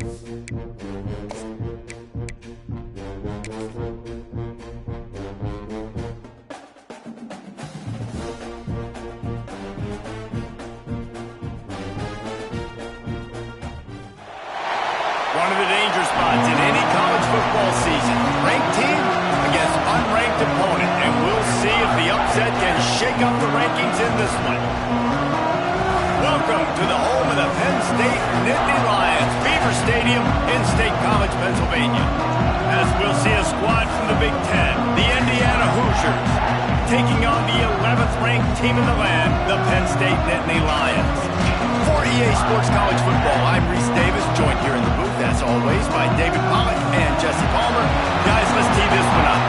One of the danger spots in any college football season. Ranked team against unranked opponent. And we'll see if the upset can shake up the rankings in this one. Welcome to the home of the Penn State Nittany Lions, Beaver Stadium in State College, Pennsylvania. As we'll see a squad from the Big Ten, the Indiana Hoosiers, taking on the 11th ranked team in the land, the Penn State Nittany Lions. For EA Sports College Football, I'm Reese Davis, joined here in the booth, as always, by David Pollack and Jesse Palmer. Guys, let's tee this one up.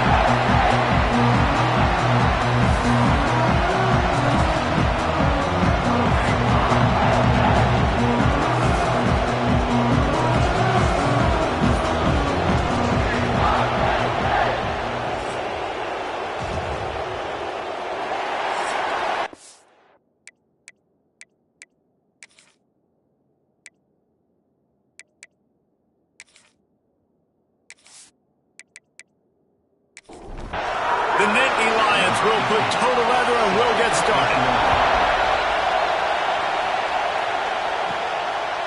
The Nittany Lions will put total leather and will get started.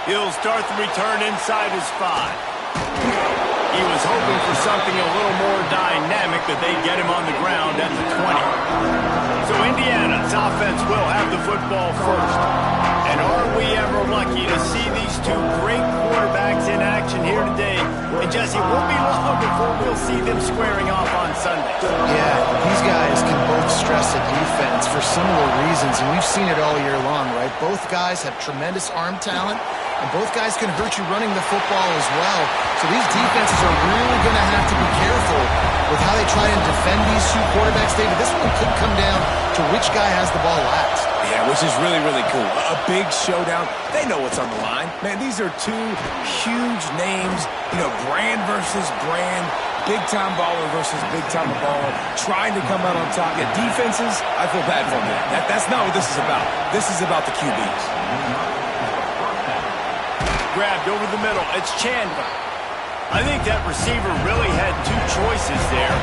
He'll start the return inside his 5. He was hoping for something a little more dynamic, that they'd get him on the ground at the 20. So Indiana's offense will have the football first. And are we ever lucky to see these two great quarterbacks in action here today? And Jesse, won't be long before we'll see them squaring off on Sunday. Yeah, these guys can both stress a defense for similar reasons, and we've seen it all year long, right? Both guys have tremendous arm talent, and both guys can hurt you running the football as well. So these defenses are really going to have to be careful with how they try and defend these two quarterbacks. David, this one could come down to which guy has the ball last. Yeah, which is really, really cool. A big showdown. They know what's on the line. Man, these are two huge names. You know, brand versus brand. Big-time baller versus big-time baller. Trying to come out on top. Yeah, defenses, I feel bad for them. That's not what this is about. This is about the QBs. Grabbed over the middle. It's Chandler. I think that receiver really had two choices there.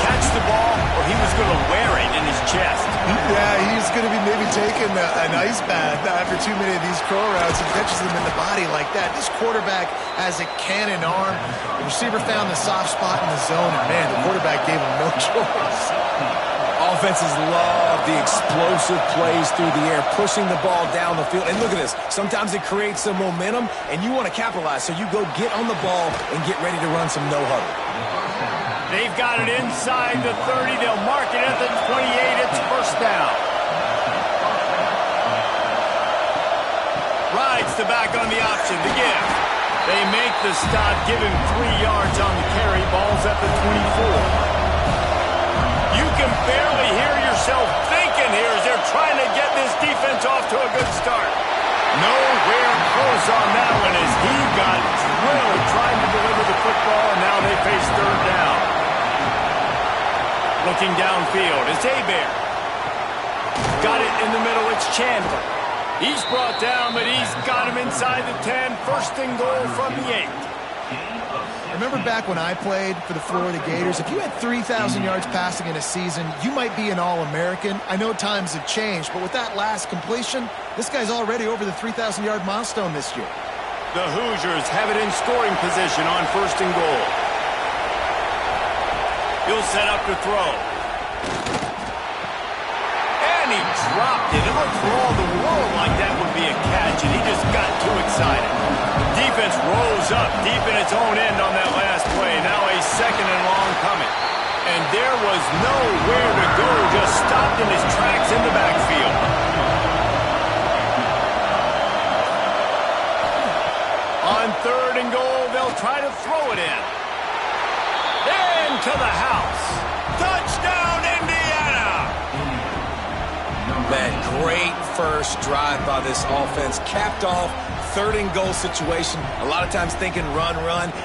Catch the ball, or he was going to wear it in his chest. Yeah, he's going to be maybe taking an ice bath after too many of these curl routes and catches them in the body like that. This quarterback has a cannon arm. The receiver found the soft spot in the zone, and man, the quarterback gave him no choice. Offenses love the explosive plays through the air, pushing the ball down the field. And look at this. Sometimes it creates some momentum, and you want to capitalize. So you go get on the ball and get ready to run some no-huddle. They've got it inside the 30. They'll mark it at the 28. It's first down. Rides the back on the option. The give. They make the stop. Give him 3 yards on the carry. Ball's at the 24. You can barely hear yourself thinking here as they're trying to get this defense off to a good start. Nowhere close on that one as he got drilled trying to deliver the football, and now they face third down. Looking downfield, it's Hebert. Got it in the middle, it's Chandler. He's brought down, but he's got him inside the 10. First and goal from the 8. Remember back when I played for the Florida Gators, if you had 3,000 yards passing in a season, you might be an All-American. I know times have changed, but with that last completion, this guy's already over the 3,000-yard milestone this year. The Hoosiers have it in scoring position on first and goal. He'll set up to throw. And he dropped it. It looked for all the world like that would be a catch, and he just got too excited. Defense rose up deep in its own end on that last play. Now a second and long coming. And there was nowhere to go, just stopped in his tracks in the backfield. On third and goal, they'll try to throw it in. Into the house. Touchdown, Indiana! Man, great first drive by this offense. Capped off. Third and goal situation. A lot of times thinking run.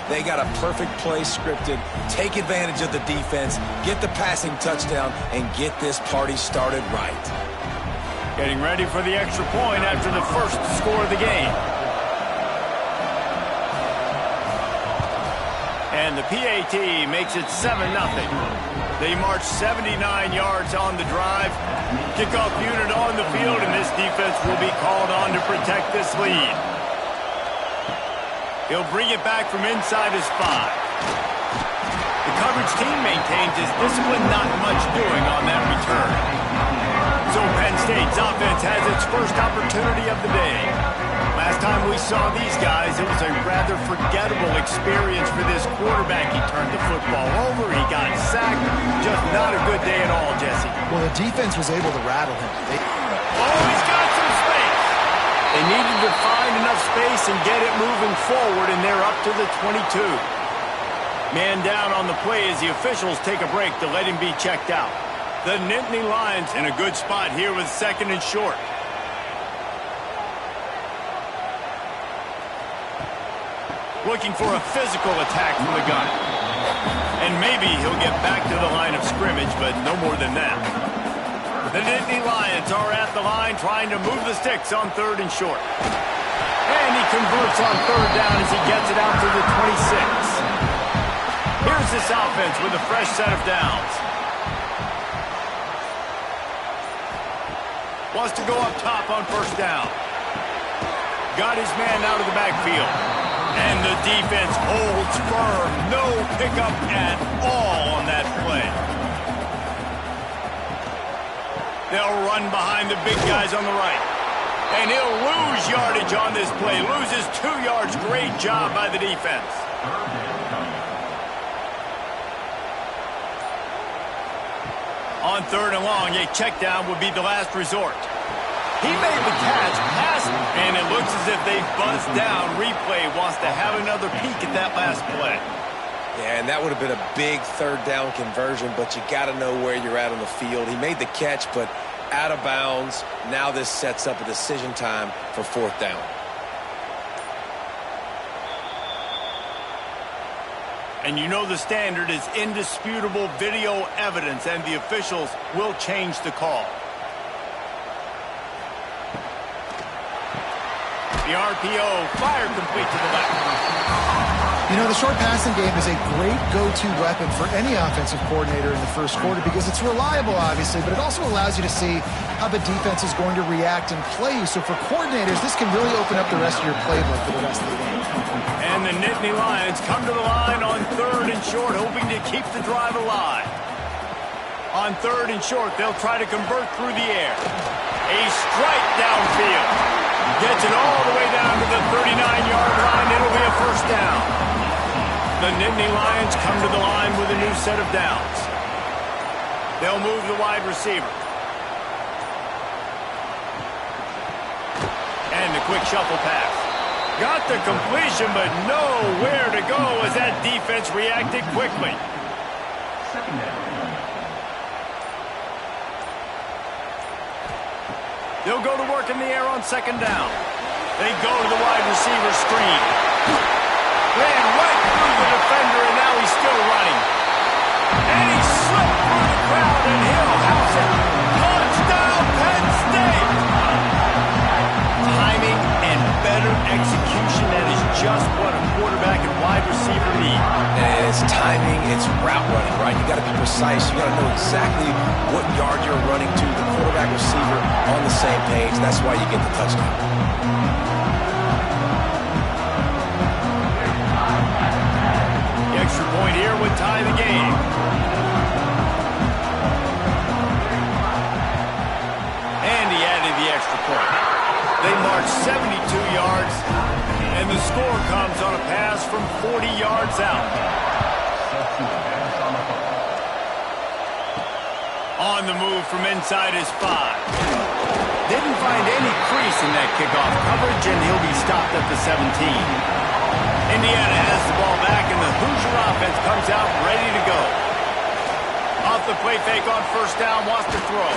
They got a perfect play scripted. Take advantage of the defense. Get the passing touchdown and get this party started right. Getting ready for the extra point after the first score of the game. And the PAT makes it 7-0. They march 79 yards on the drive. Kickoff unit on the field, and this defense will be called on to protect this lead. He'll bring it back from inside his 5. The coverage team maintains his discipline, not much doing on that return. So Penn State's offense has its first opportunity of the day. Last time we saw these guys, it was a rather forgettable experience for this quarterback. He turned the football over, he got sacked. Just not a good day at all, Jesse. Well, the defense was able to rattle him. Oh, he's got some space. They needed to find enough space and get it moving forward, and they're up to the 22. Man down on the play as the officials take a break to let him be checked out. The Nittany Lions in a good spot here with 2nd and short. Looking for a physical attack from the gun. And maybe he'll get back to the line of scrimmage, but no more than that. The Nittany Lions are at the line trying to move the sticks on 3rd and short. And he converts on 3rd down as he gets it out to the 26. Here's this offense with a fresh set of downs. Wants to go up top on 1st down. Got his man out of the backfield. And the defense holds firm. No pickup at all on that play. They'll run behind the big guys on the right. And he'll lose yardage on this play. Loses 2 yards. Great job by the defense. On 3rd and long, a check down would be the last resort. He made the catch, passed, and it looks as if they buzzed down. Replay wants to have another peek at that last play. Yeah, and that would have been a big 3rd down conversion, but you got to know where you're at on the field. He made the catch, but out of bounds. Now this sets up a decision time for 4th down. And you know the standard is indisputable video evidence, and the officials will change the call. The RPO, fire complete to the left. You know, the short passing game is a great go-to weapon for any offensive coordinator in the first quarter because it's reliable, obviously, but it also allows you to see how the defense is going to react and play. So for coordinators, this can really open up the rest of your playbook for the rest of the game. And the Nittany Lions come to the line on 3rd and short, hoping to keep the drive alive. On 3rd and short, they'll try to convert through the air. A strike downfield. Gets it all the way down to the 39-yard line. It'll be a 1st down. The Nittany Lions come to the line with a new set of downs. They'll move the wide receiver. And the quick shuffle pass. Got the completion, but nowhere to go as that defense reacted quickly. They'll go to work in the air on 2nd down. They go to the wide receiver screen. Ran right through the defender, and now he's still running. And he slipped through the crowd, and he'll house it. Touchdown, Penn State! Timing and better execution, that is just what a quarterback and wide receiver need. And it's timing, it's route running, right? You got to be precise. You got to know exactly what yard you're running to. The quarterback, receiver on the same page. That's why you get the touchdown. The extra point here would tie the game. And he added the extra point. They march 72 yards, and the score comes on a pass from 40 yards out. On the move from inside his 5. Didn't find any crease in that kickoff coverage, and he'll be stopped at the 17. Indiana has the ball back, and the Hoosier offense comes out ready to go. Off the play fake on 1st down, wants to throw.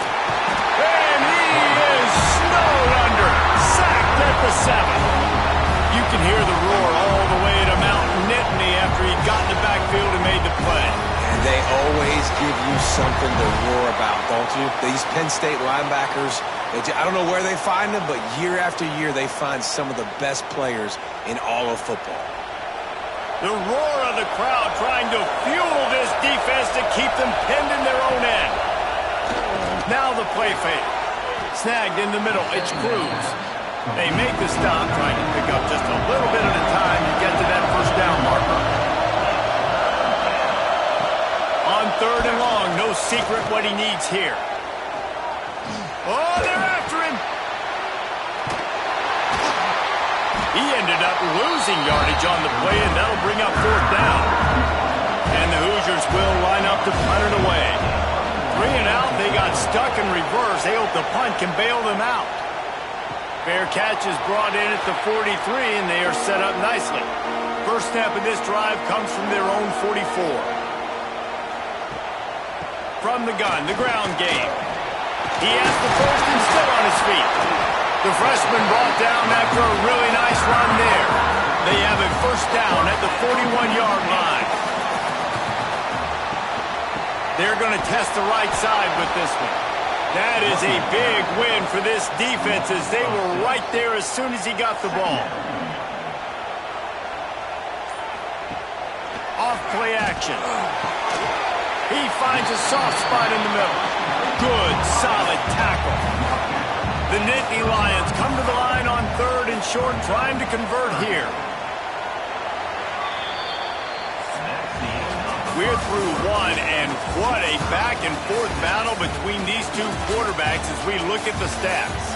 And he is snowed under. Sacked at the 7. You can hear the roar all the way to Mount Nittany after he got in the backfield and made the play. And they always give you something to roar about, don't you? These Penn State linebackers, I don't know where they find them, but year after year they find some of the best players in all of football. The roar of the crowd trying to fuel this defense to keep them pinned in their own end. Now the play fake. Snagged in the middle. It's Cruz. They make the stop, trying to pick up just a little bit at a time to get to that first down marker. On 3rd and long, no secret what he needs here. Oh, they're after him. He ended up losing yardage on the play, and that'll bring up 4th down. And the Hoosiers will line up to punt it away. 3 and out, they got stuck in reverse. They hope the punt can bail them out. Fair catch is brought in at the 43, and they are set up nicely. First snap of this drive comes from their own 44. From the gun, the ground game. He has the first and still on his feet. The freshman brought down after a really nice run there. They have a first down at the 41-yard line. They're going to test the right side with this one. That is a big win for this defense as they were right there as soon as he got the ball. Off play action. He finds a soft spot in the middle. Good, solid tackle. The Nittany Lions come to the line on 3rd and short, trying to convert here. We're through one, and what a back-and-forth battle between these two quarterbacks as we look at the stats.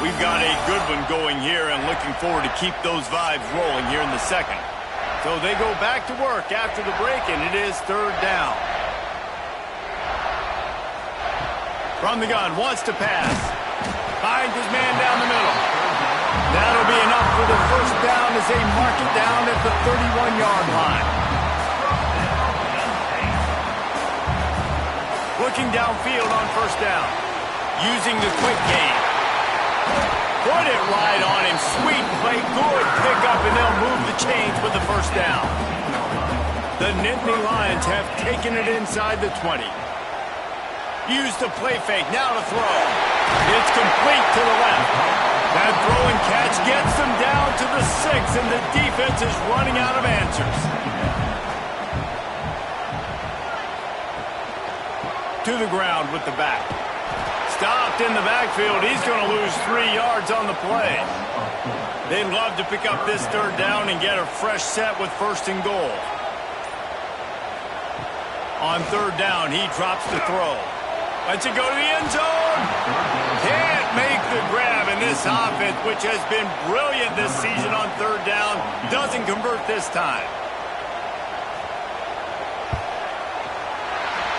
We've got a good one going here and looking forward to keep those vibes rolling here in the second. So they go back to work after the break, and it is 3rd down. From the gun, wants to pass. Finds his man down the middle. That'll be enough for the first down as they mark it down at the 31-yard line. Looking downfield on first down. Using the quick game. Put it right on him. Sweet play. Good pickup, and they'll move the chains with the first down. The Nittany Lions have taken it inside the 20. Use the play fake. Now to throw. It's complete to the left. That throw and catch gets them down to the 6, and the defense is running out of answers. To the ground with the back. Stopped in the backfield. He's going to lose 3 yards on the play. They'd love to pick up this 3rd down and get a fresh set with 1st and goal. On 3rd down, he drops the throw. Lets it go to the end zone. Can't make the grab, and this offense, which has been brilliant this season on 3rd down, doesn't convert this time.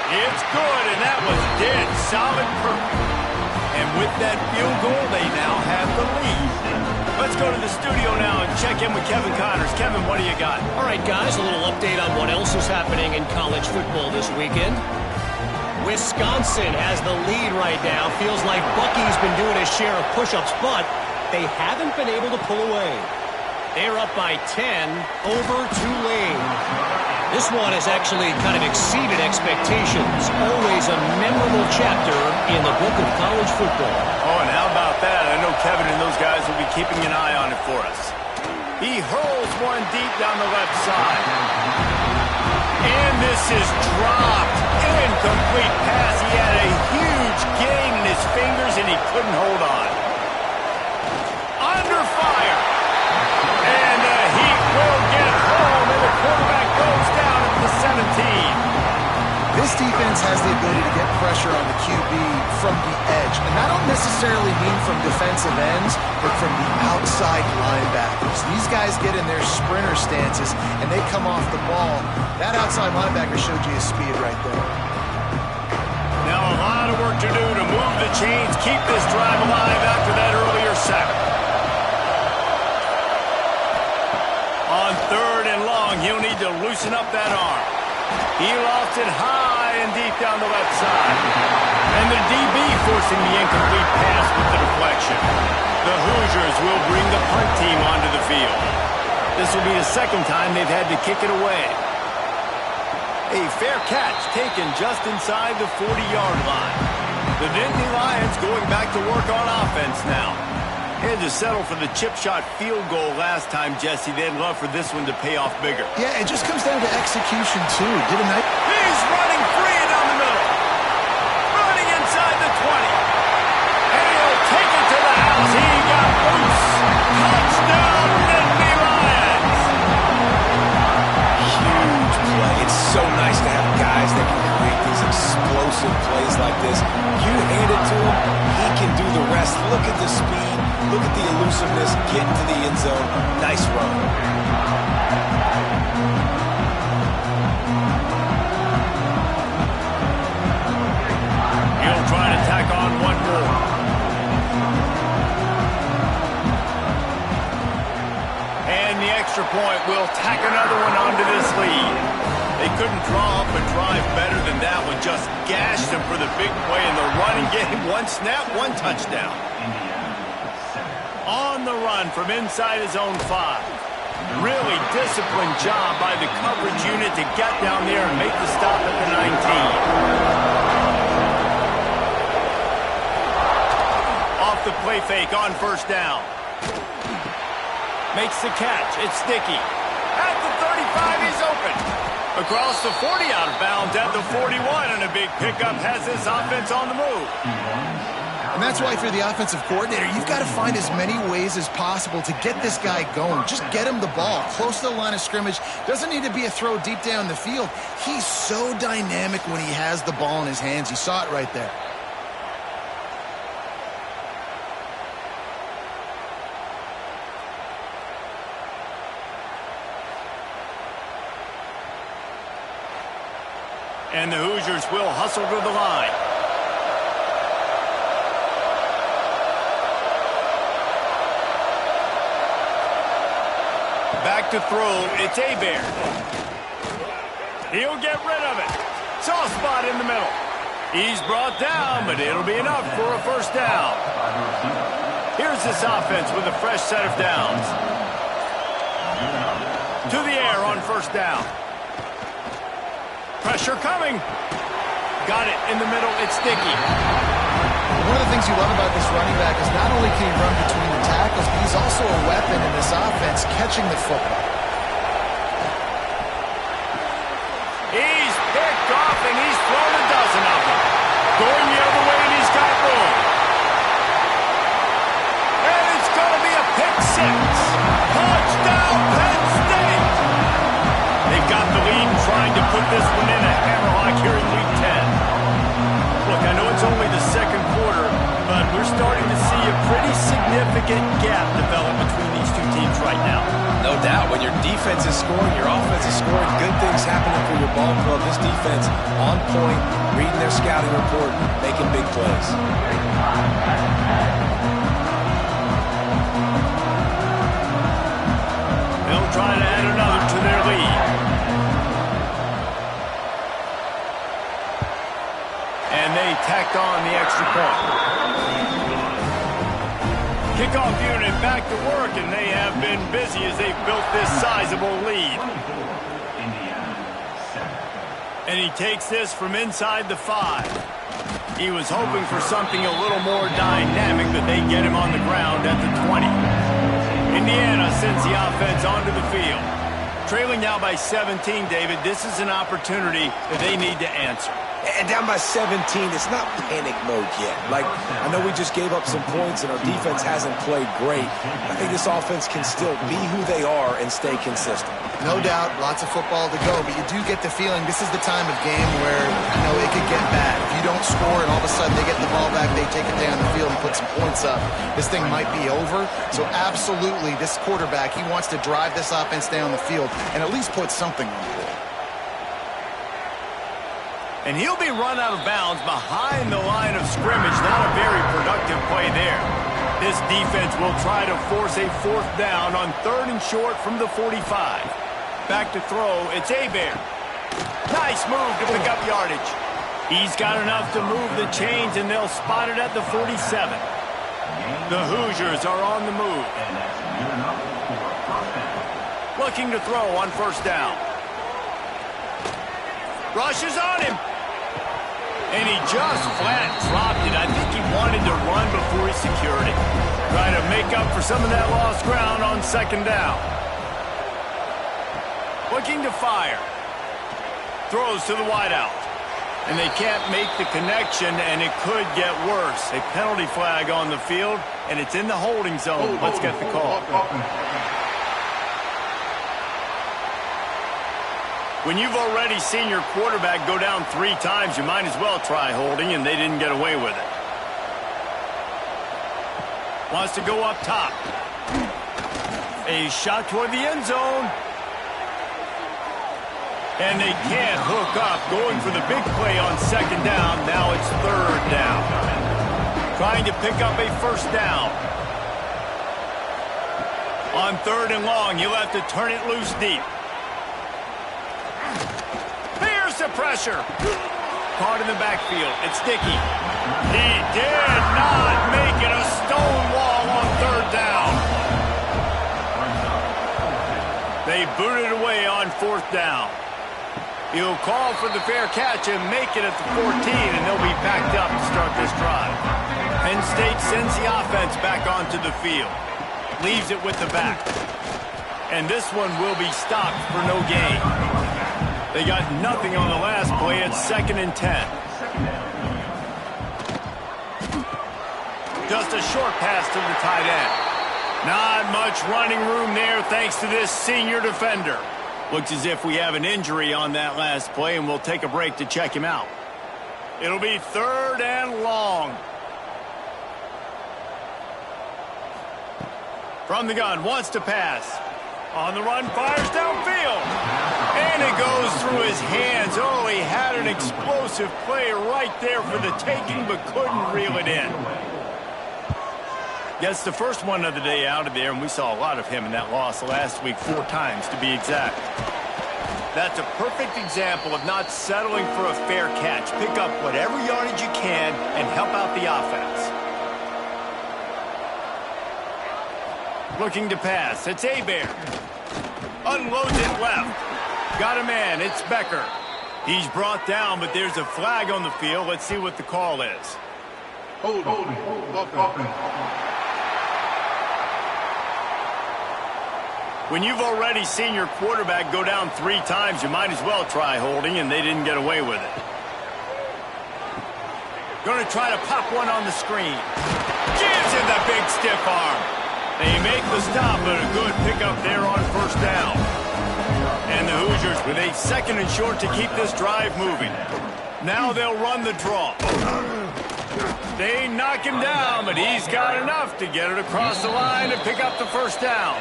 It's good, and that was dead solid perfect. And with that field goal, they now have the lead. Let's go to the studio now and check in with Kevin Connors. Kevin, what do you got? All right, guys, a little update on what else is happening in college football this weekend. Wisconsin has the lead right now. Feels like Bucky's been doing his share of push-ups, but they haven't been able to pull away. They're up by 10 over Tulane. This one has actually kind of exceeded expectations. Always a memorable chapter in the book of college football. Oh, and how about that? I know Kevin and those guys will be keeping an eye on it for us. He hurls one deep down the left side. And this is dropped. Incomplete pass. He had a huge gain in his fingers, and he couldn't hold on. Under fire. And the Heat will get home, and the quarterback goes down at the 17. This defense has the ability to get pressure on the QB from the edge. And I don't necessarily mean from defensive ends, but from the outside linebackers. These guys get in their sprinter stances, and they come off the ball. That outside linebacker showed you his speed right there. Now a lot of work to do to move the chains, keep this drive alive after that earlier sack. On 3rd and long, he'll need to loosen up that arm. He lost it high and deep down the left side. And the DB forcing the incomplete pass with the deflection. The Hoosiers will bring the punt team onto the field. This will be the 2nd time they've had to kick it away. A fair catch taken just inside the 40-yard line. The Nittany Lions going back to work on offense now. Had to settle for the chip shot field goal last time, Jesse. They'd love for this one to pay off bigger. Yeah, it just comes down to execution, too. Did a nice... He's running free down the middle. Running inside the 20. And he'll take it to the house. He got loose. Touchdown, Nittany Lions. Huge play. It's so nice to have guys that can create these explosive plays like this. You hand it to him, he can do the rest. Look at the speed. Look at the elusiveness. Get into the end zone. Nice run. He'll try to tack on one more. And the extra point will tack another one onto this lead. They couldn't draw up a drive better than that one. Just gashed them for the big play in the running game. One snap, one touchdown. On the run from inside his own 5. Really disciplined job by the coverage unit to get down there and make the stop at the 19. Off the play fake on first down. Makes the catch. It's Sticky. At the 35, he's open. Across the 40, out of bounds at the 41, and a big pickup has this offense on the move. And that's why if you're the offensive coordinator, you've got to find as many ways as possible to get this guy going. Just get him the ball close to the line of scrimmage. Doesn't need to be a throw deep down the field. He's so dynamic when he has the ball in his hands. You saw it right there. And the Hoosiers will hustle to the line. Back to throw, it's Hebert. He'll get rid of it. Soft spot in the middle. He's brought down, but it'll be enough for a first down. Here's this offense with a fresh set of downs. To the air on first down. Pressure coming. Got it in the middle. It's Sticky. One of the things you love about this running back is not only can he run between the tackles, but he's also a weapon in this offense catching the football. He's picked off and he's thrown a dozen of them. Going the other way and he's got room. And it's going to be a pick six. Touchdown, Penn State. They've got the lead and trying to put this one in a hammerlock here in Week 10. Look, I know it's only the second quarter, but we're starting to see a pretty significant gap develop between these two teams right now. No doubt. When your defense is scoring, your offense is scoring, good things happening for your ball club. This defense on point, reading their scouting report, making big plays. They'll try to add another to their lead. And they tacked on the extra point. Kickoff unit back to work, and they have been busy as they've built this sizable lead. And he takes this from inside the 5. He was hoping for something a little more dynamic, but they get him on the ground at the 20. Indiana sends the offense onto the field. Trailing now by 17, David. This is an opportunity that they need to answer. And down by 17, it's not panic mode yet. Like, I know we just gave up some points and our defense hasn't played great. I think this offense can still be who they are and stay consistent. No doubt, lots of football to go, but you do get the feeling this is the time of game where, you know, it could get bad. If you don't score and all of a sudden they get the ball back, they take it down the field and put some points up, this thing might be over. So absolutely, this quarterback, he wants to drive this offense down the field and at least put something on the board. And he'll be run out of bounds behind the line of scrimmage. Not a very productive play there. This defense will try to force a fourth down on 3rd and short from the 45. Back to throw, it's Hebert. Nice move to pick up yardage. He's got enough to move the chains, and they'll spot it at the 47. The Hoosiers are on the move. Looking to throw on first down. Rush is on him. And he just flat dropped it run before he secured it. Trying to make up for some of that lost ground on second down. Looking to fire. Throws to the wideout. And they can't make the connection, and it could get worse. A penalty flag on the field, and it's in the holding zone. Let's get the call. When you've already seen your quarterback go down 3 times, you might as well try holding, and they didn't get away with it. Wants to go up top. A shot toward the end zone. And they can't hook up. Going for the big play on second down. Now it's third down. Trying to pick up a first down. On third and long, you'll have to turn it loose deep. Here's the pressure. Caught in the backfield. It's Dickey. He did not make it a stone wall on third down. They booted away on fourth down. He'll call for the fair catch and make it at the 14, and they'll be backed up to start this drive. Penn State sends the offense back onto the field. Leaves it with the back. And this one will be stopped for no gain. They got nothing on the last play. It's 2nd and 10. Just a short pass to the tight end. Not much running room there thanks to this senior defender. Looks as if we have an injury on that last play, and we'll take a break to check him out. It'll be third and long. From the gun, wants to pass. On the run, fires downfield. And it goes through his hands. Oh, he had an explosive play right there for the taking, but couldn't reel it in. Gets the first one of the day out of there, and we saw a lot of him in that loss last week, 4 times to be exact. That's a perfect example of not settling for a fair catch. Pick up whatever yardage you can and help out the offense. Looking to pass. It's Hebert. Unloads it left. Got a man. It's Becker. He's brought down, but there's a flag on the field. Let's see what the call is. Hold. When you've already seen your quarterback go down 3 times, you might as well try holding, and they didn't get away with it. Going to try to pop one on the screen. Gives him the big stiff arm. They make the stop, but a good pickup there on first down. And the Hoosiers with a 2nd and short to keep this drive moving. Now they'll run the draw. They knock him down, but he's got enough to get it across the line to pick up the first down.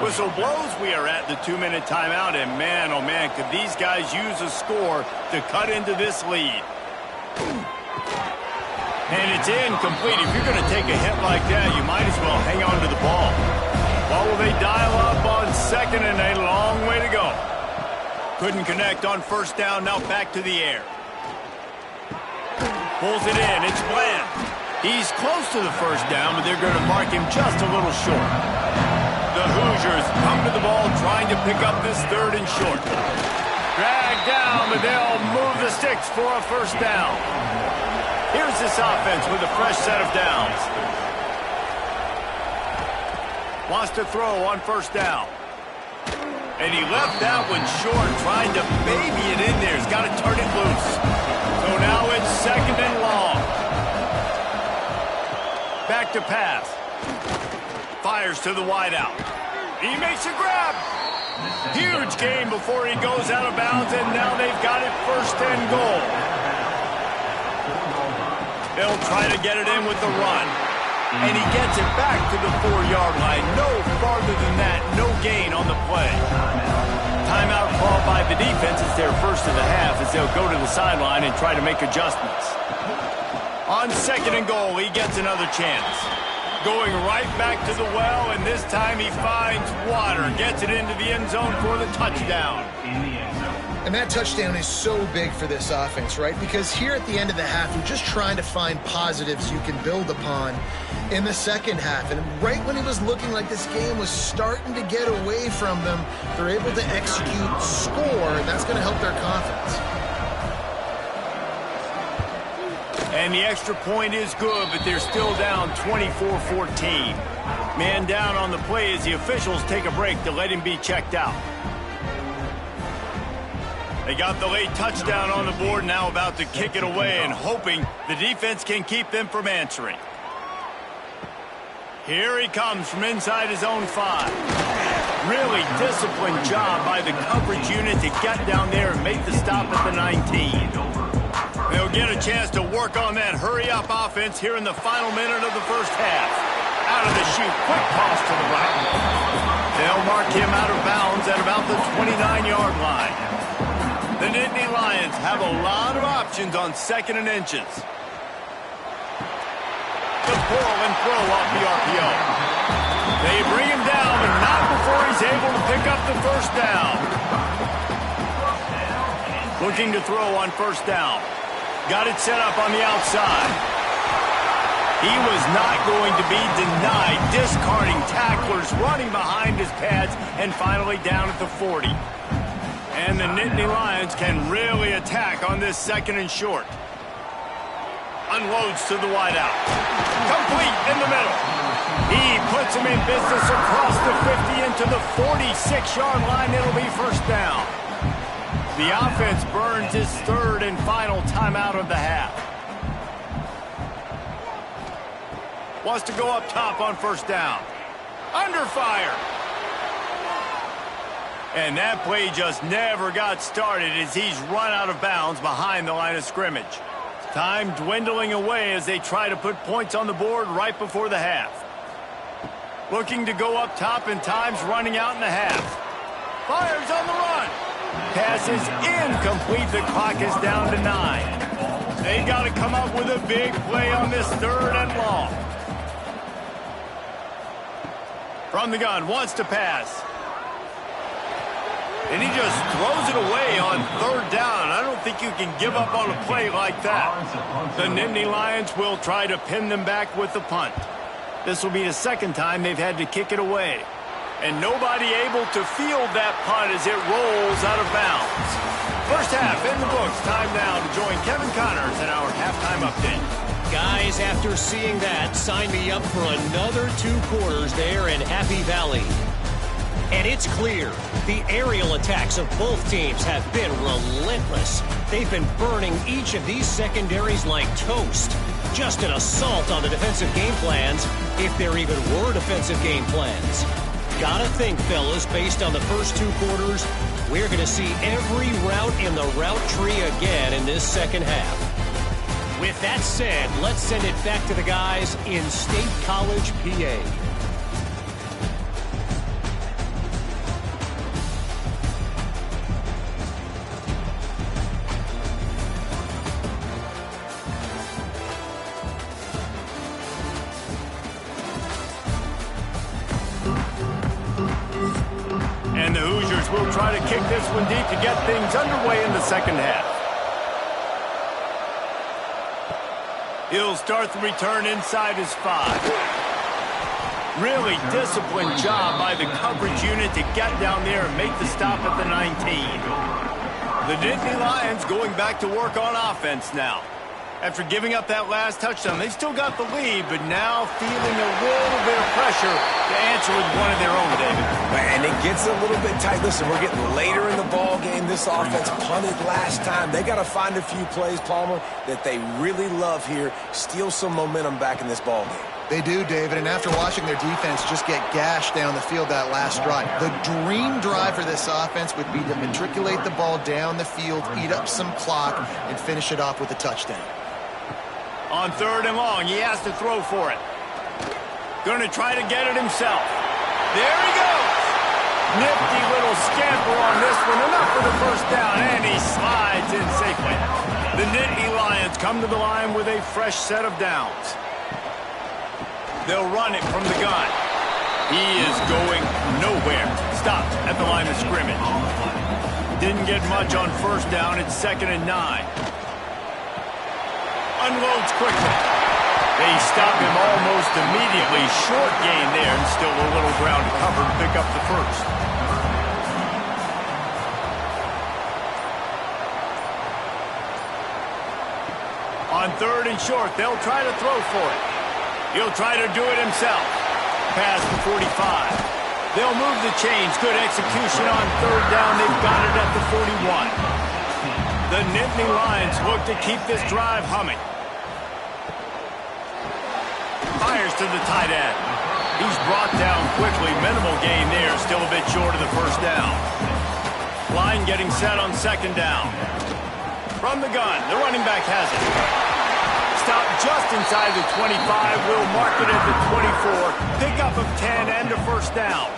Whistle blows. We are at the 2-minute timeout, and man, oh man, could these guys use a score to cut into this lead. And it's incomplete. If you're going to take a hit like that, you might as well hang on to the ball. What will they dial up on second, and a long way to go. Couldn't connect on first down. Now back to the air. Pulls it in. It's Bland. He's close to the first down, but they're going to mark him just a little short. The Hoosiers come to the ball trying to pick up this 3rd and short. Dragged down, but they'll move the sticks for a first down. Here's this offense with a fresh set of downs. Wants to throw on first down. And he left that one short, trying to baby it in there. He's got to turn it loose. So now it's 2nd and long. Back to pass. Fires to the wideout. He makes a grab. Huge gain before he goes out of bounds, and now they've got it 1st and goal. They'll try to get it in with the run. And he gets it back to the 4-yard line. No farther than that. No gain on the play. Timeout called by the defense. It's their first of the half as they'll go to the sideline and try to make adjustments. On 2nd and goal, he gets another chance. Going right back to the well, and this time he finds water. Gets it into the end zone for the touchdown. And that touchdown is so big for this offense, right? Because here at the end of the half, you're just trying to find positives you can build upon in the second half. And right when it was looking like this game was starting to get away from them, they're able to execute, score, and that's going to help their confidence. And the extra point is good, but they're still down 24-14. Man down on the play as the officials take a break to let him be checked out. They got the late touchdown on the board, now about to kick it away and hoping the defense can keep them from answering. Here he comes from inside his own 5. Really disciplined job by the coverage unit to get down there and make the stop at the 19. They'll get a chance to work on that hurry-up offense here in the final minute of the first half. Out of the chute, quick toss to the right. They'll mark him out of bounds at about the 29-yard line. The Nittany Lions have a lot of options on 2nd and inches. The pull and throw off the RPO. They bring him down, but not before he's able to pick up the first down. Looking to throw on first down. Got it set up on the outside. He was not going to be denied, discarding tacklers, running behind his pads, and finally down at the 40. And the Nittany Lions can really attack on this 2nd and short. Unloads to the wideout. Complete in the middle. He puts him in business across the 50 into the 46-yard line. It'll be first down. The offense burns his 3rd and final timeout of the half. Wants to go up top on first down. Under fire. And that play just never got started as he's run out of bounds behind the line of scrimmage. Time dwindling away as they try to put points on the board right before the half. Looking to go up top, and time's running out in the half. Fires on the run. Pass is incomplete. The clock is down to 9. They got to come up with a big play on this 3rd and long. From the gun, wants to pass. And he just throws it away on 3rd down. I don't think you can give up on a play like that. The Nittany Lions will try to pin them back with the punt. This will be the 2nd time they've had to kick it away. And nobody able to field that punt as it rolls out of bounds. First half in the books. Time now to join Kevin Connors in our halftime update. Guys, after seeing that, sign me up for another 2 quarters there in Happy Valley. And it's clear, the aerial attacks of both teams have been relentless. They've been burning each of these secondaries like toast. Just an assault on the defensive game plans, if there even were defensive game plans. Gotta think, fellas, based on the first 2 quarters, we're going to see every route in the route tree again in this 2nd half. With that said, let's send it back to the guys in State College, PA. And the Hoosiers will try to kick this one deep to get things underway in the 2nd half. He'll start the return inside his 5. Really disciplined job by the coverage unit to get down there and make the stop at the 19. The Nittany Lions going back to work on offense now. After giving up that last touchdown, they've still got the lead, but now feeling a little bit of pressure to answer with one of their own, David. And it gets a little bit tight. Listen, we're getting later in the ball game. This offense punted last time. They got to find a few plays, Palmer, that they really love here. Steal some momentum back in this ball game. They do, David, and after watching their defense just get gashed down the field that last drive, the dream drive for this offense would be to matriculate the ball down the field, eat up some clock, and finish it off with a touchdown. On 3rd and long, he has to throw for it. Going to try to get it himself. There he goes. Nifty little scamper on this one. Enough for the first down, and he slides in safely. The Nittany Lions come to the line with a fresh set of downs. They'll run it from the gun. He is going nowhere. Stopped at the line of scrimmage. Didn't get much on first down. It's 2nd and 9. Unloads quickly. They stop him almost immediately. Short gain there, and still a little ground to cover to pick up the first. On 3rd and short. They'll try to throw for it. He'll try to do it himself. Pass to 45. They'll move the chains. Good execution on 3rd down. They've got it at the 41. The Nittany Lions look to keep this drive humming. Fires to the tight end. He's brought down quickly. Minimal gain there. Still a bit short of the 1st down. Line getting set on 2nd down. From the gun, the running back has it. Stop just inside the 25. Will mark it at the 24. Pickup of 10 and a 1st down.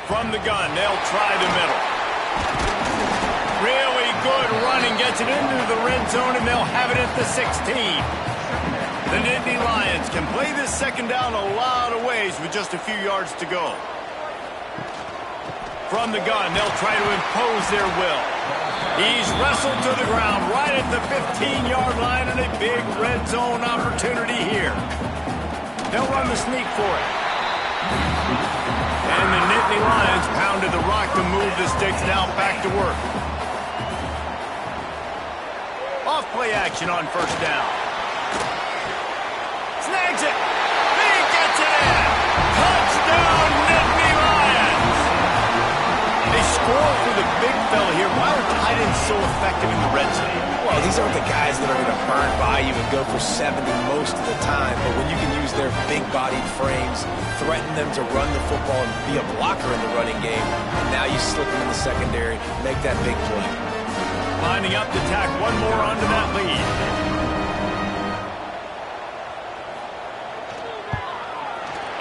From the gun, they'll try the middle. Really good running. Gets it into the red zone, and they'll have it at the 16. The Nittany Lions can play this 2nd down a lot of ways with just a few yards to go. From the gun, they'll try to impose their will. He's wrestled to the ground right at the 15-yard line, and a big red zone opportunity here. They'll run the sneak for it. And the Nittany Lions pounded the rock to move the sticks. Now back to work. Off play action on 1st down. Snags it. He gets it in. Touchdown, Nittany Lions. They score for the big fella here. Why are tight ends so effective in the red zone? Well, these aren't the guys that are going to burn by you and go for 70 most of the time, but when you can use their big-bodied frames, threaten them to run the football and be a blocker in the running game, and now you slip them in the secondary, make that big play. Lining up to tack one more onto that lead.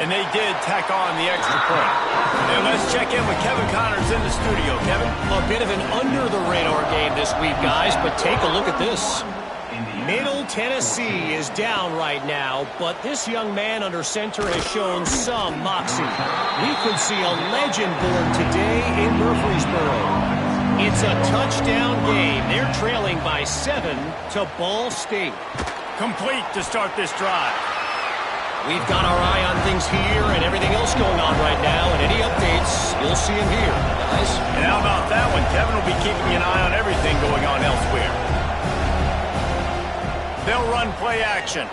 And they did tack on the extra point. And let's check in with Kevin Connors in the studio. Kevin? A bit of an under-the-radar game this week, guys, but take a look at this. Middle Tennessee is down right now, but this young man under center has shown some moxie. We could see a legend born today in Murfreesboro. It's a touchdown game. They're trailing by 7 to Ball State. Complete to start this drive. We've got our eye on things here and everything else going on right now, and any updates, you'll see them here, guys. And how about that one? Kevin will be keeping an eye on everything going on elsewhere. They'll run play action.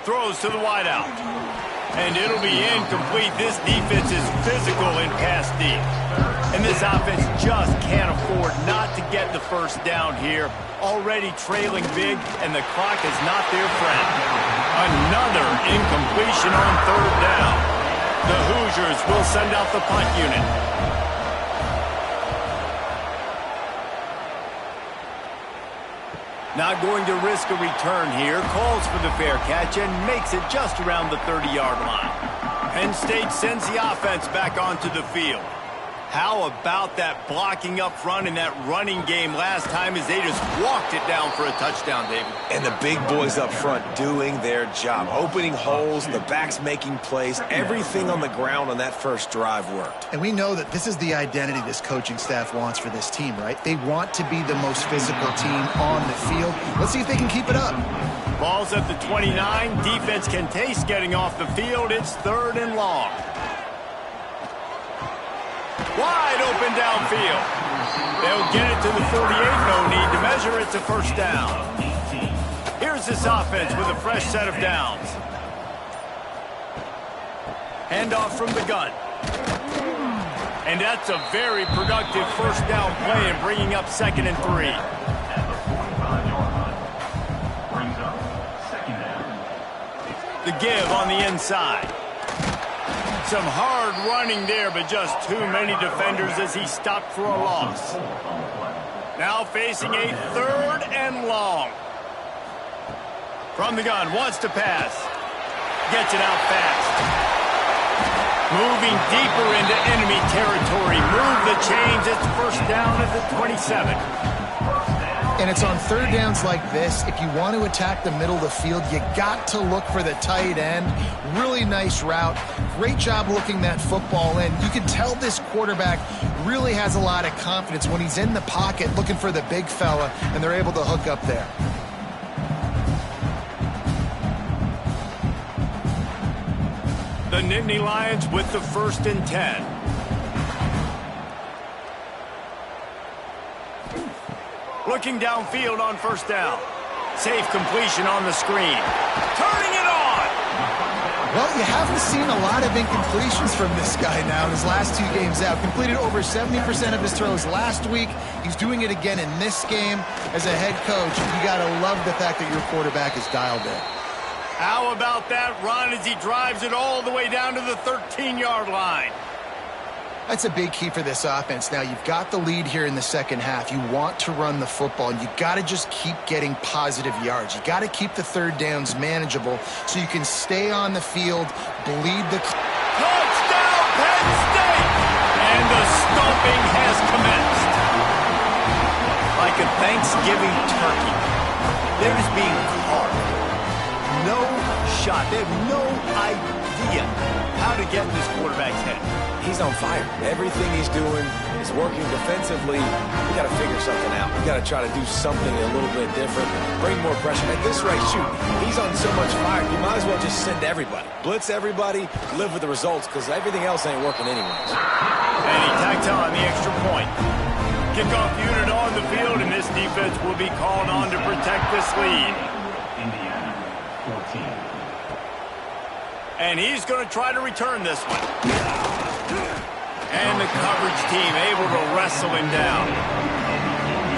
Throws to the wideout. And it'll be incomplete. This defense is physical in pass deep. And this offense just can't afford not to get the 1st down here. Already trailing big, and the clock is not their friend. Another incompletion on 3rd down. The Hoosiers will send out the punt unit. Not going to risk a return here. Calls for the fair catch and makes it just around the 30-yard line. Penn State sends the offense back onto the field. How about that blocking up front in that running game last time as they just walked it down for a touchdown, David? And the big boys up front doing their job. Opening holes, the backs making plays. Everything on the ground on that 1st drive worked. And we know that this is the identity this coaching staff wants for this team, right? They want to be the most physical team on the field. Let's see if they can keep it up. Ball's at the 29. Defense can taste getting off the field. It's 3rd and long. Wide open downfield. They'll get it to the 48. No need to measure. It's a 1st down. Here's this offense with a fresh set of downs. Handoff from the gun. And that's a very productive 1st down play and bringing up 2nd and 3. The give on the inside. Some hard running there, but just too many defenders as he stopped for a loss. Now facing a 3rd and long. From the gun, wants to pass. Gets it out fast. Moving deeper into enemy territory. Move the chains. It's 1st down at the 27. And it's on 3rd downs like this. If you want to attack the middle of the field, you got to look for the tight end. Really nice route. Great job looking that football in. You can tell this quarterback really has a lot of confidence when he's in the pocket looking for the big fella, and they're able to hook up there. The Nittany Lions with the 1st and 10. Looking downfield on first down. Safe completion on the screen. Turning it on! Well, you haven't seen a lot of incompletions from this guy now in his last 2 games out. Completed over 70% of his throws last week. He's doing it again in this game. As a head coach, you got to love the fact that your quarterback is dialed in. How about that run as he drives it all the way down to the 13-yard line? That's a big key for this offense. Now, you've got the lead here in the second half. You want to run the football, and you got to just keep getting positive yards. You got to keep the third downs manageable so you can stay on the field, bleed the... Touchdown, Penn State! And the stomping has commenced. Like a Thanksgiving turkey, they're just being carved. No shot. They have no idea how to get in this quarterback's head. He's on fire. Everything he's doing is working defensively. We got to figure something out. We got to try to do something a little bit different. Bring more pressure. At this rate, shoot, he's on so much fire, you might as well just send everybody. Blitz everybody, live with the results, because everything else ain't working anyways. And he tacked on the extra point. Kickoff unit on the field, and this defense will be called on to protect this lead. Indiana, 14. And he's going to try to return this one. And the coverage team able to wrestle him down.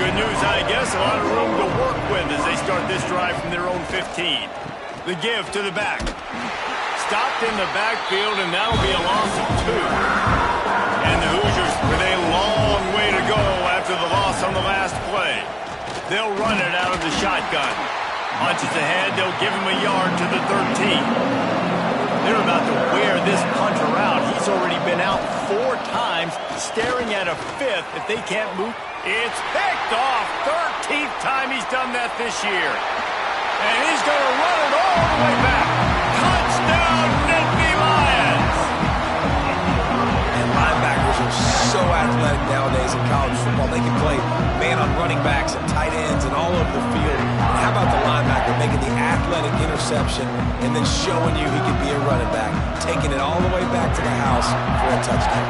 Good news, I guess, a lot of room to work with as they start this drive from their own 15. The give to the back. Stopped in the backfield, and that'll be a loss of 2. And the Hoosiers with a long way to go after the loss on the last play. They'll run it out of the shotgun. Punches ahead, they'll give him a yard to the 13. They're about to wear this punter out. He's already been out 4 times, staring at a 5th if they can't move. It's picked off. 13th time he's done that this year. And he's going to run it all the way back. Touchdown, Nittany Lions! And linebackers are so athletic nowadays in college football. They can play man on running backs and tight ends and all over the field. And how about the linebacker making the athletic interception and then showing you he can be a running back, taking it all the way back to the house for a touchdown.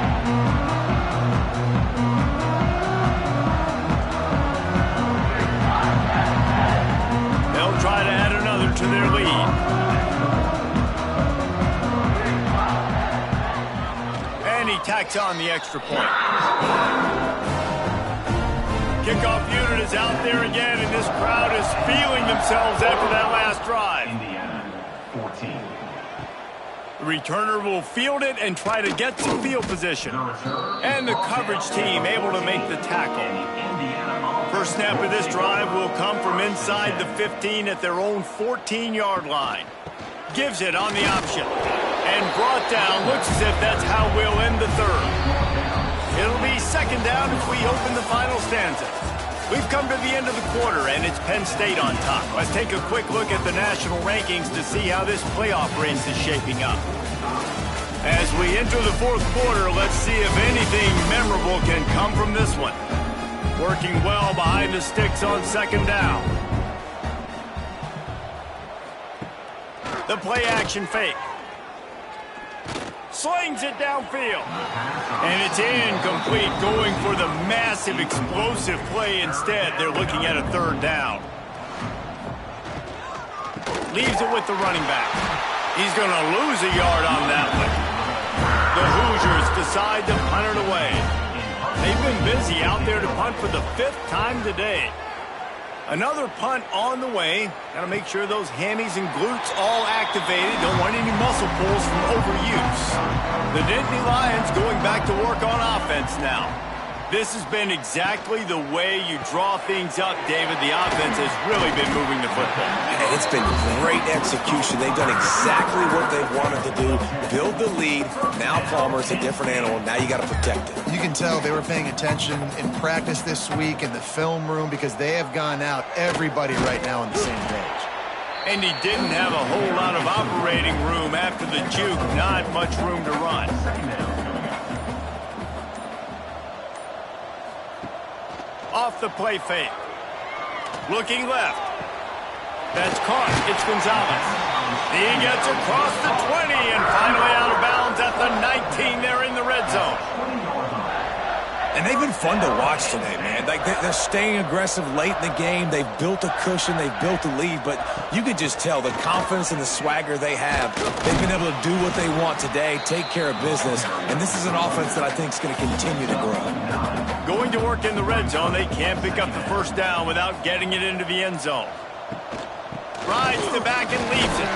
They'll try to add another to their lead. And he tacks on the extra point. Kickoff unit is out there again, and this crowd is feeling themselves after that last drive. Indiana, 14. The returner will field it and try to get some field position. And the coverage team able to make the tackle. First snap of this drive will come from inside the 15 at their own 14-yard line. Gives it on the option. And brought down. Looks as if that's how we'll end the third. It'll be second down as we open the final stanza. We've come to the end of the quarter, and it's Penn State on top. Let's take a quick look at the national rankings to see how this playoff race is shaping up. As we enter the fourth quarter, let's see if anything memorable can come from this one. Working well behind the sticks on second down. The play action fake. Slings it downfield. And it's incomplete, going for the massive explosive play instead. They're looking at a third down. Leaves it with the running back. He's going to lose a yard on that one. The Hoosiers decide to punt it away. They've been busy out there to punt for the 5th time today. Another punt on the way. Got to make sure those hammies and glutes all activated. Don't want any muscle pulls from overuse. The Nittany Lions going back to work on offense now. This has been exactly the way you draw things up, David. The offense has really been moving the football. And it's been great execution. They've done exactly what they've wanted to do. Build the lead. Now Palmer's a different animal. Now you got to protect it. You can tell they were paying attention in practice this week in the film room because they have gone out, everybody right now on the same page. And he didn't have a whole lot of operating room after the juke. Not much room to run. Off the play fake. Looking left. That's caught. It's Gonzalez. He gets across the 20 and finally out of bounds at the 19 there in the red zone. And they've been fun to watch today, man. Like, they're staying aggressive late in the game. They've built a cushion. They've built a lead. But you could just tell the confidence and the swagger they have. They've been able to do what they want today, take care of business. And this is an offense that I think is going to continue to grow. Going to work in the red zone. They can't pick up the first down without getting it into the end zone. Rides the back and leaves it.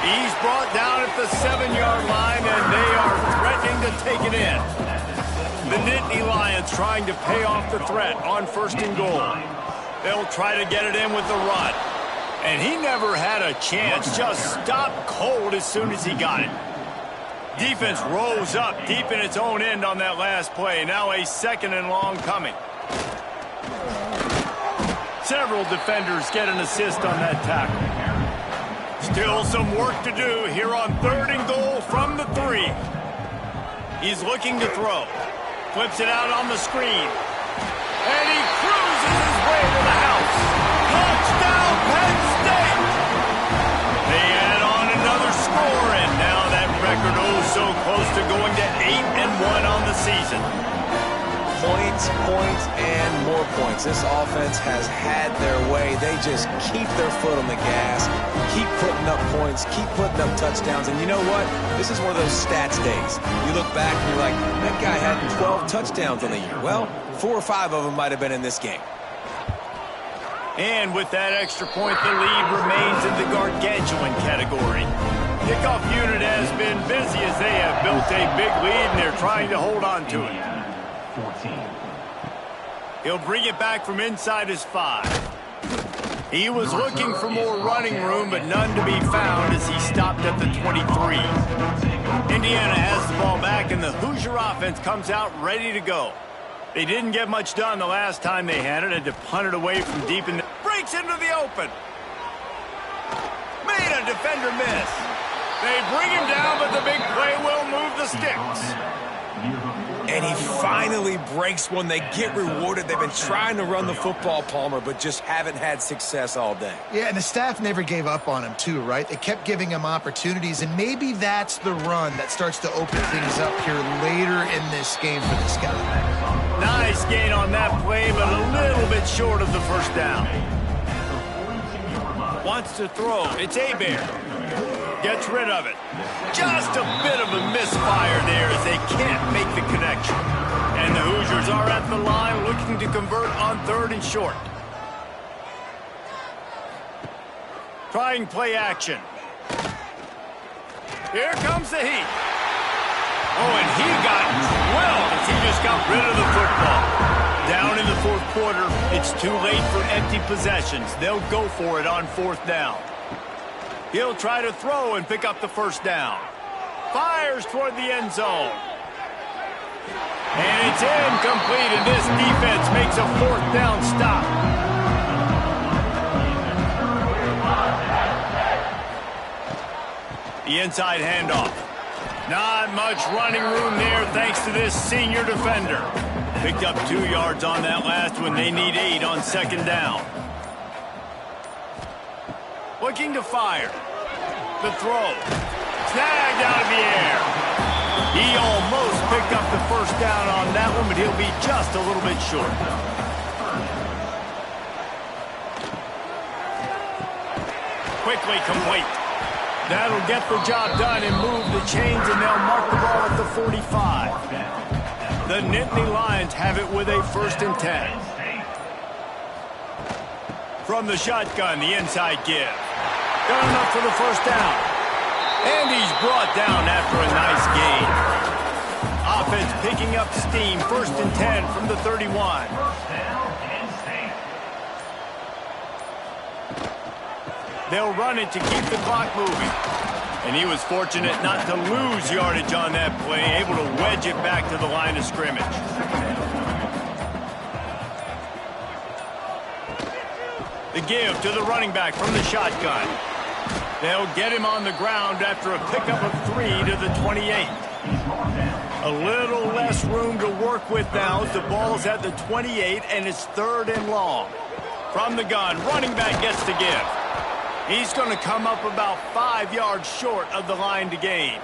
He's brought down at the 7-yard line, and they are threatening to take it in. The Nittany Lions trying to pay off the threat on 1st and goal. They'll try to get it in with the run. And he never had a chance, just stopped cold as soon as he got it. Defense rose up deep in its own end on that last play. Now a 2nd and long coming. Several defenders get an assist on that tackle. Still some work to do here on 3rd and goal from the 3. He's looking to throw. Flips it out on the screen. And he cruises his way to the house. Touchdown, Penn State! They add on another score, and now that record so close to going to 8-1 on the season. Points, and more points. This offense has had their way. They just keep their foot on the gas, keep putting up points, keep putting up touchdowns. And you know what? This is one of those stats days. You look back and you're like, that guy had 12 touchdowns on the year. Well, 4 or 5 of them might have been in this game. And with that extra point, the lead remains in the gargantuan category. Kickoff unit has been busy as they have built a big lead, and they're trying to hold on to it. 14. He'll bring it back from inside his 5. He was looking for more running room, but none to be found as he stopped at the 23. Indiana has the ball back, and the Hoosier offense comes out ready to go. They didn't get much done the last time they had it, and to punt it away from deep in the... Breaks into the open. Made a defender miss. They bring him down, but the big play will move the sticks. And he finally breaks one. They get rewarded. They've been trying to run the football, Palmer, but just haven't had success all day. Yeah, and the staff never gave up on him, too, right? They kept giving him opportunities, and maybe that's the run that starts to open things up here later in this game for this guy. Nice gain on that play, but a little bit short of the first down. Wants to throw. It's Hebert. Gets rid of it. Just a bit of a misfire there as they can't make the connection. And the Hoosiers are at the line looking to convert on 3rd and short. Trying play action. Here comes the heat. Oh, and he got well as he just got rid of the football. Down in the 4th quarter, it's too late for empty possessions. They'll go for it on 4th down. He'll try to throw and pick up the first down. Fires toward the end zone. And it's incomplete, and this defense makes a 4th down stop. The inside handoff. Not much running room there thanks to this senior defender. Picked up 2 yards on that last one. They need 8 on 2nd down. Looking to fire. The throw. Snagged out of the air. He almost picked up the first down on that one, but he'll be just a little bit short. Quickly complete. That'll get the job done and move the chains, and they'll mark the ball at the 45. The Nittany Lions have it with a 1st and 10. From the shotgun, the inside give. Got enough for the first down. And he's brought down after a nice gain. Offense picking up steam. 1st and 10 from the 31. They'll run it to keep the clock moving. And he was fortunate not to lose yardage on that play, able to wedge it back to the line of scrimmage. The give to the running back from the shotgun. They'll get him on the ground after a pickup of 3 to the 28. A little less room to work with now as the ball's at the 28 and it's 3rd and long. From the gun, running back gets the give. He's going to come up about 5 yards short of the line to gain.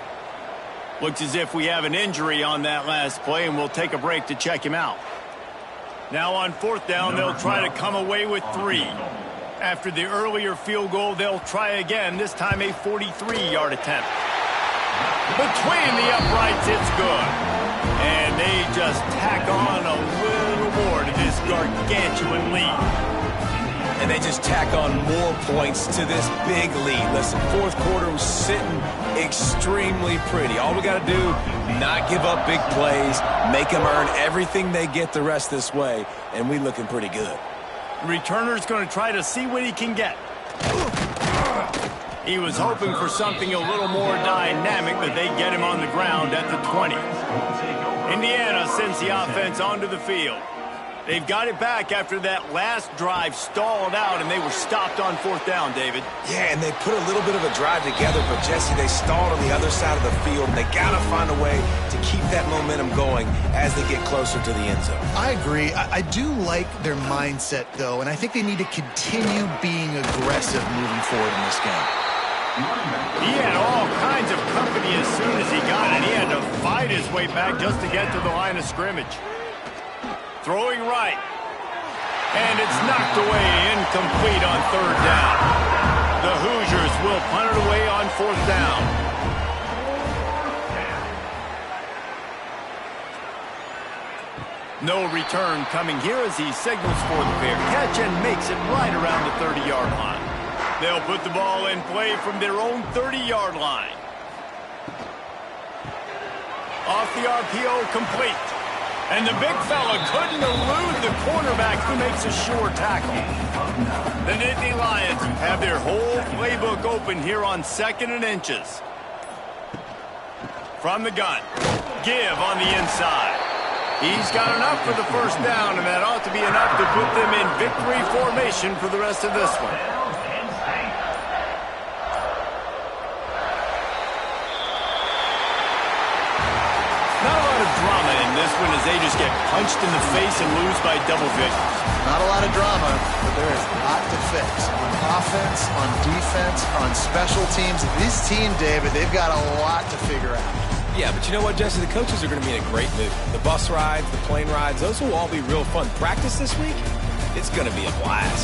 Looks as if we have an injury on that last play, and we'll take a break to check him out. Now on 4th down, they'll try to come away with 3. After the earlier field goal, they'll try again, this time a 43-yard attempt. Between the uprights, it's good. And they just tack on a little more to this gargantuan lead. And they just tack on more points to this big lead. Listen, 4th quarter was sitting extremely pretty. All we got to do, not give up big plays, make them earn everything they get the rest this way, and we looking pretty good. The returner's going to try to see what he can get. He was hoping for something a little more dynamic, but they get him on the ground at the 20. Indiana sends the offense onto the field. They've got it back after that last drive stalled out, and they were stopped on 4th down, David. Yeah, and they put a little bit of a drive together, but, Jesse, they stalled on the other side of the field, and they got to find a way to keep that momentum going as they get closer to the end zone. I agree. I do like their mindset, though, and I think they need to continue being aggressive moving forward in this game. He had all kinds of company as soon as he got it. He had to fight his way back just to get to the line of scrimmage. Throwing right. And it's knocked away, incomplete on 3rd down. The Hoosiers will punt it away on 4th down. No return coming here as he signals for the fair catch and makes it right around the 30-yard line. They'll put the ball in play from their own 30-yard line. Off the RPO, complete. And the big fella couldn't elude the cornerback who makes a sure tackle. The Nittany Lions have their whole playbook open here on 2nd and inches. From the gun, give on the inside. He's got enough for the 1st down, and that ought to be enough to put them in victory formation for the rest of this one. Drama in this one as they just get punched in the face and lose by double figures. Not a lot of drama, but there is a lot to fix. On offense, on defense, on special teams. This team, David, they've got a lot to figure out. Yeah, but you know what, Jesse? The coaches are going to be in a great mood. The bus rides, the plane rides, those will all be real fun. Practice this week, it's going to be a blast.